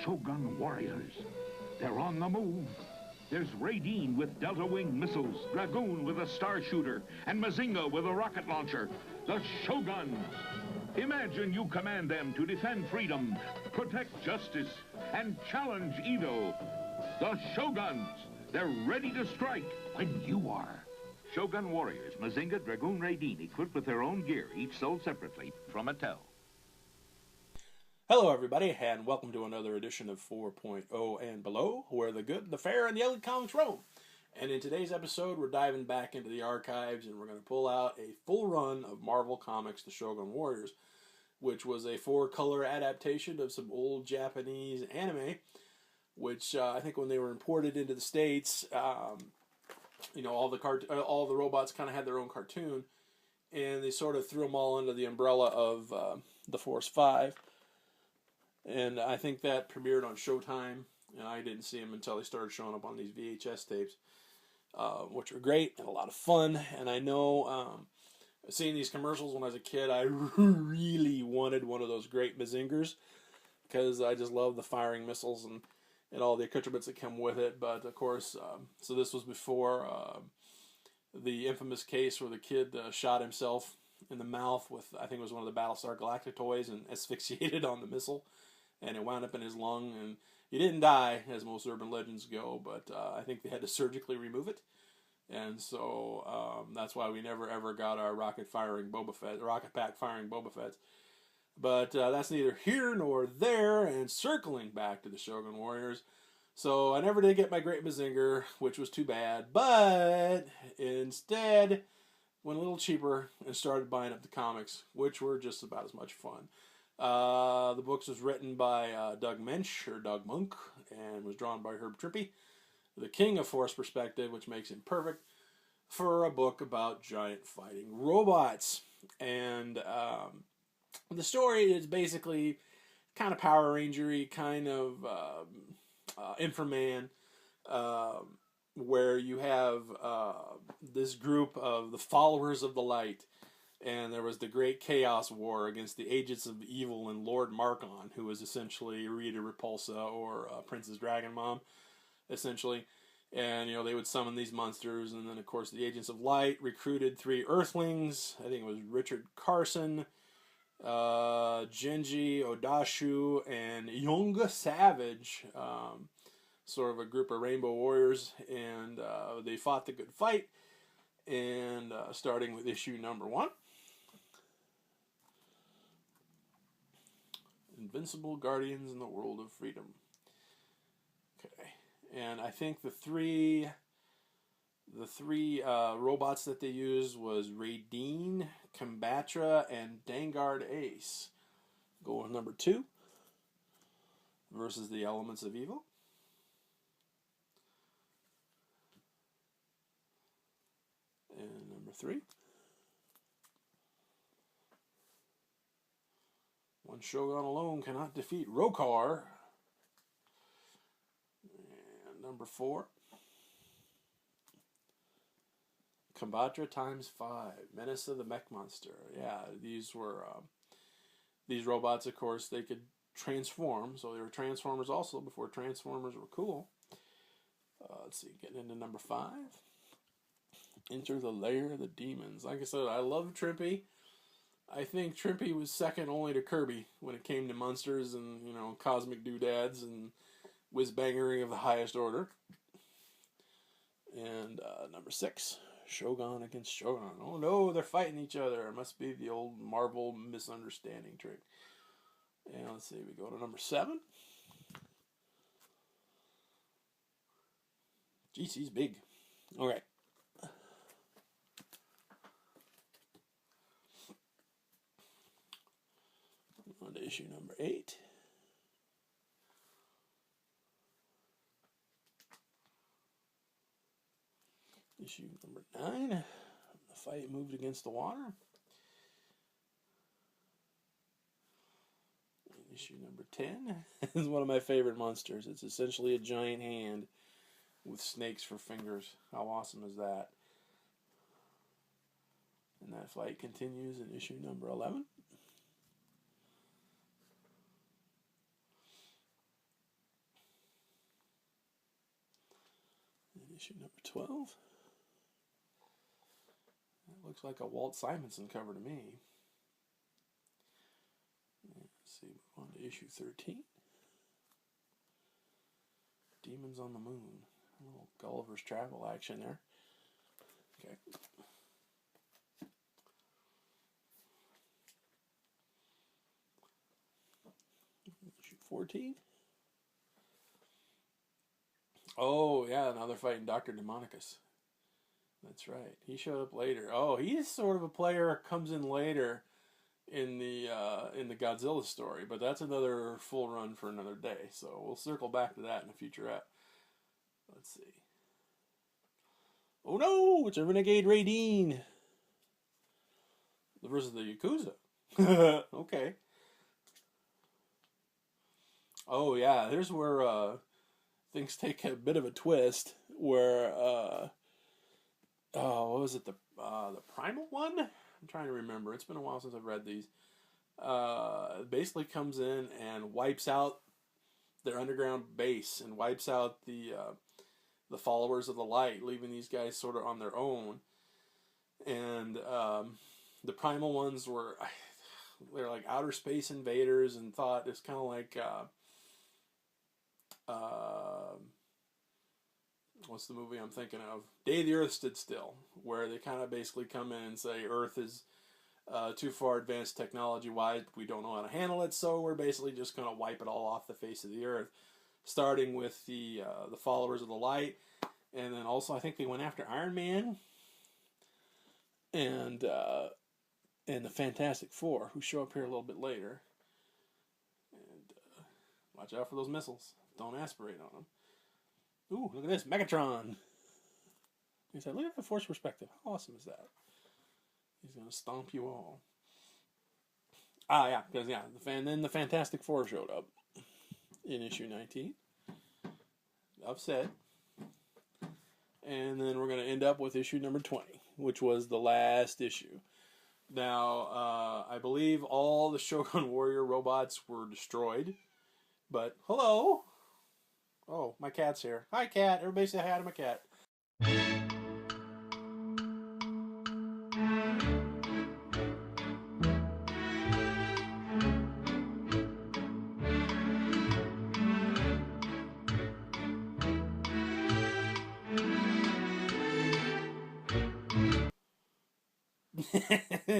Shogun warriors. They're on the move. There's Raideen with Delta Wing missiles, Dragoon with a star shooter, and Mazinga with a rocket launcher. The Shoguns. Imagine you command them to defend freedom, protect justice, and challenge evil. The Shoguns. They're ready to strike when you are. Shogun warriors, Mazinga, Dragoon, Raideen, equipped with their own gear, each sold separately from Mattel. Hello everybody, and welcome to another edition of 4.0 and Below, where the good, the fair, and the ugly comics roam. And in today's episode, we're diving back into the archives, and we're going to pull out a full run of Marvel Comics, The Shogun Warriors, which was a 4-color adaptation of some old Japanese anime, which I think when they were imported into the States, all the robots kind of had their own cartoon, and they sort of threw them all under the umbrella of the Force 5. And I think that premiered on Showtime, and I didn't see them until they started showing up on these VHS tapes, which were great and a lot of fun. And I know, seeing these commercials when I was a kid, I really wanted one of those great Mazingers, because I just love the firing missiles and all the accoutrements that come with it. But of course, so this was before the infamous case where the kid shot himself in the mouth with, I think it was one of the Battlestar Galactica toys, and asphyxiated on the missile, and it wound up in his lung, and he didn't die, as most urban legends go, but I think they had to surgically remove it, and so that's why we never ever got our rocket pack firing Boba Fett. But that's neither here nor there, and circling back to the Shogun Warriors. So I never did get my Great Mazinger, which was too bad, but instead went a little cheaper and started buying up the comics, which were just about as much fun. The books was written by Doug Monk, and was drawn by Herb Trimpe, the king of Force perspective, which makes him perfect for a book about giant fighting robots. And the story is basically kind of Power Ranger-y, kind of Inframan, where you have this group of the followers of the light, and there was the Great Chaos War against the Agents of Evil and Lord Markon, who was essentially Rita Repulsa or Princess Dragon Mom, essentially. And, they would summon these monsters, and then, of course, the Agents of Light recruited 3 Earthlings. I think it was Richard Carson, Genji Odashu, and Yonga Savage, sort of a group of Rainbow Warriors, and they fought the good fight, and starting with issue number 1. Invincible Guardians in the World of Freedom. Okay, and I think the three robots that they used was Raideen, Combatra, and Dangard Ace. Go with number 2 versus the Elements of Evil. And number 3. One Shogun alone cannot defeat Rokar. And number 4. Combatra times 5. Menace of the Mech Monster. Yeah, these were these robots, of course, they could transform. So they were Transformers also before Transformers were cool. Let's see, getting into number 5. Enter the Lair of the Demons. Like I said, I love Trimpe. I think Trimpe was second only to Kirby when it came to monsters and, cosmic doodads and whiz-bangery of the highest order. And number 6, Shogun against Shogun. Oh no, they're fighting each other. It must be the old Marvel misunderstanding trick. And let's see, we go to number 7. Jeez, he's big. Okay. On to issue number 8. Issue number 9. The fight moved against the water. And issue number 10 is one of my favorite monsters. It's essentially a giant hand with snakes for fingers. How awesome is that? And that fight continues in issue number 11. Issue number 12. That looks like a Walt Simonson cover to me. Let's see, move on to issue 13. Demons on the Moon. A little Gulliver's Travel action there. Okay. Issue 14. Oh, yeah, now they're fighting Dr. Demonicus. That's right. He showed up later. Oh, he's sort of a player, comes in later in the Godzilla story, but that's another full run for another day. So we'll circle back to that in a future app. Let's see. Oh no, it's a Renegade Raideen versus the Yakuza. Okay. Oh yeah, here's where things take a bit of a twist. Where what was it, the Primal one? I'm trying to remember. It's been a while since I've read these. Basically comes in and wipes out their underground base and wipes out the followers of the light, leaving these guys sort of on their own. And the primal ones they're like outer space invaders, and thought it's kind of like what's the movie I'm thinking of? Day the Earth Stood Still, where they kind of basically come in and say Earth is too far advanced technology-wise, we don't know how to handle it, so we're basically just going to wipe it all off the face of the Earth, starting with the followers of the light, and then also I think they went after Iron Man and the Fantastic Four, who show up here a little bit later. And watch out for those missiles. Don't aspirate on them. Ooh, look at this, Megatron. He said, look at the Force perspective. How awesome is that? He's going to stomp you all. Ah, yeah, because, then the Fantastic Four showed up in issue 19. Upset. And then we're going to end up with issue number 20, which was the last issue. Now, I believe all the Shogun Warrior robots were destroyed. But, hello! Oh, my cat's here. Hi, cat. Everybody say hi to my cat.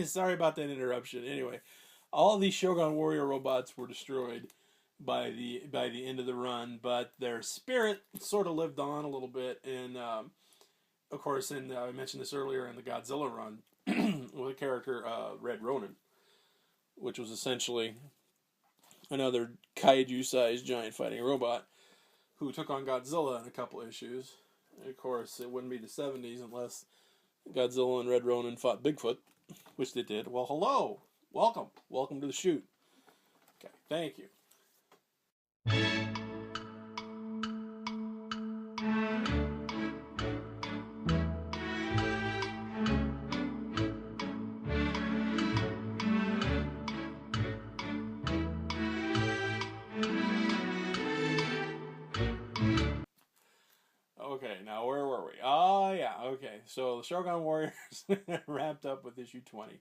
Sorry about that interruption. Anyway, all these Shogun Warrior robots were destroyed by the end of the run, but their spirit sort of lived on a little bit. And of course, I mentioned this earlier in the Godzilla run with a character Red Ronin, which was essentially another kaiju-sized giant fighting robot who took on Godzilla in a couple issues. And of course, it wouldn't be the 70s unless Godzilla and Red Ronin fought Bigfoot, which they did. Well, hello. Welcome to the shoot. Okay, thank you. Okay, now where were we? Oh, yeah, okay. So the Shogun Warriors wrapped up with issue 20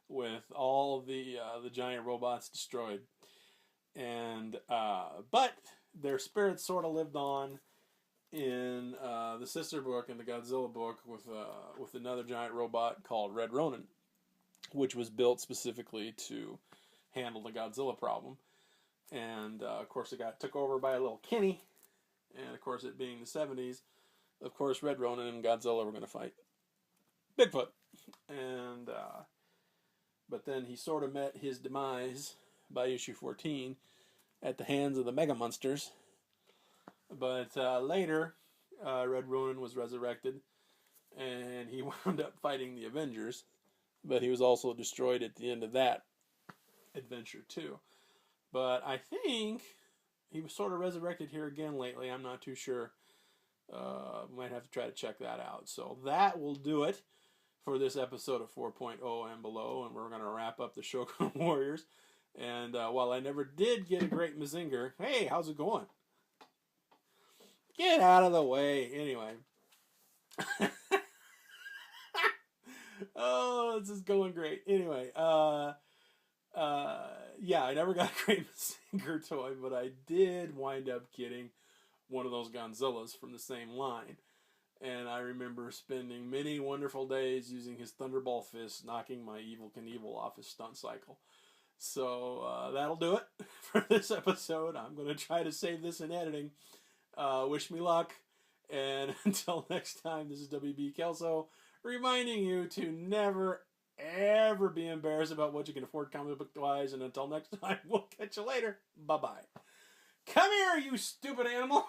with all of the giant robots destroyed. And but their spirits sort of lived on in the sister book, in the Godzilla book, with another giant robot called Red Ronin, which was built specifically to handle the Godzilla problem. And of course, it got took over by a little Kenny. And of course, it being the 70s, of course, Red Ronin and Godzilla were going to fight Bigfoot. And but then he sort of met his demise by issue 14 at the hands of the Mega Monsters. But later, Red Ronin was resurrected, and he wound up fighting the Avengers. But he was also destroyed at the end of that adventure too. But I think he was sort of resurrected here again lately. I'm not too sure. Might have to try to check that out. So that will do it for this episode of 4.0 and below. And we're going to wrap up the Shogun Warriors. And while I never did get a great Mazinger, hey, how's it going? Get out of the way. Anyway, Oh, this is going great. Anyway, yeah, I never got a Great Mazinger toy, but I did wind up getting one of those Gonzillas from the same line. And I remember spending many wonderful days using his Thunderball fist, knocking my Evel Knievel off his stunt cycle. So that'll do it for this episode. I'm going to try to save this in editing. Wish me luck. And until next time, this is WB Kelso, reminding you to never, ever be embarrassed about what you can afford comic book-wise. And until next time, we'll catch you later. Bye-bye. Come here, you stupid animal.